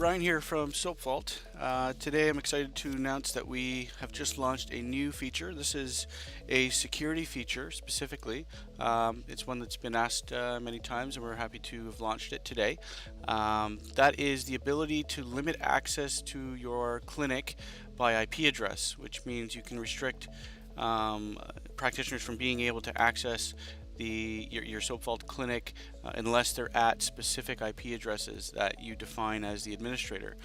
Ryan here from SoapVault. Today I'm excited to announce that we have just launched a new feature. This is a security feature specifically. It's one that's been asked many times, and we're happy to have launched it today. That is the ability to limit access to your clinic by IP address, which means you can restrict practitioners from being able to access your SoapVault clinic unless they're at specific IP addresses that you define as the administrator.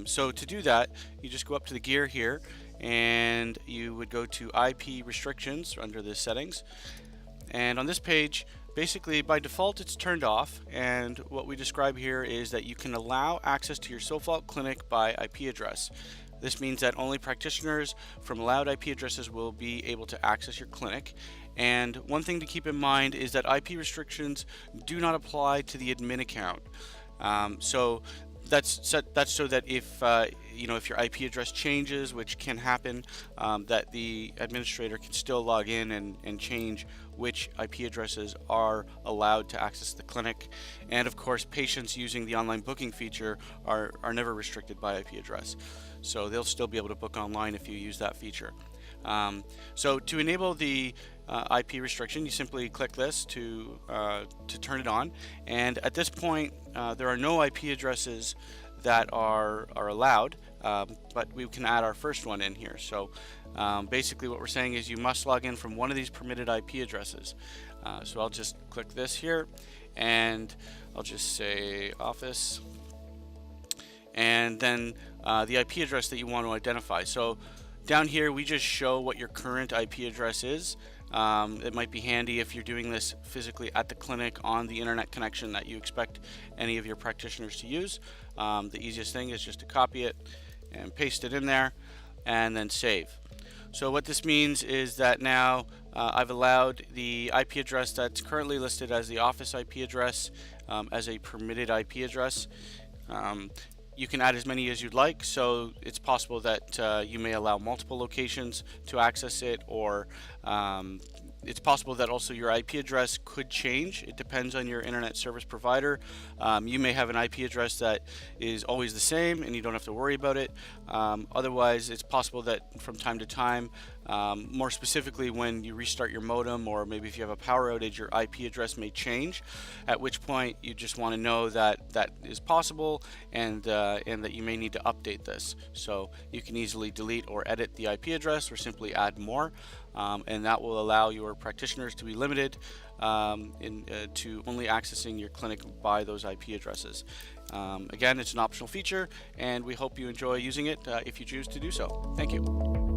So to do that, you just go up to the gear here and you would go to IP restrictions under the settings, and on this page basically by default it's turned off, and what we describe here is that you can allow access to your SoapVault clinic by IP address. This means that only practitioners from allowed IP addresses will be able to access your clinic. And one thing to keep in mind is that IP restrictions do not apply to the admin account. So that's so that if if your IP address changes, which can happen, that the administrator can still log in and change which IP addresses are allowed to access the clinic. And of course, patients using the online booking feature are never restricted by IP address, so they'll still be able to book online if you use that feature. So to enable the IP restriction, you simply click this to turn it on, and at this point there are no IP addresses that are allowed, but we can add our first one in here. So basically what we're saying is you must log in from one of these permitted IP addresses. So I'll just click this here and I'll just say office, and then the IP address that you want to identify. So down here we just show what your current IP address is. It might be handy if you're doing this physically at the clinic on the internet connection that you expect any of your practitioners to use. The easiest thing is just to copy it and paste it in there and then save. So what this means is that now I've allowed the IP address that's currently listed as the office IP address as a permitted IP address. You can add as many as you'd like, so it's possible that you may allow multiple locations to access it, or it's possible that also your IP address could change. It depends on your internet service provider. You may have an IP address that is always the same and you don't have to worry about it. Otherwise, it's possible that from time to time, more specifically when you restart your modem, or maybe if you have a power outage, your IP address may change, at which point you just want to know that that is possible, and that you may need to update this. So you can easily delete or edit the IP address or simply add more, and that will allow your practitioners to be limited to only accessing your clinic by those IP addresses. Again, it's an optional feature, and we hope you enjoy using it if you choose to do so. Thank you.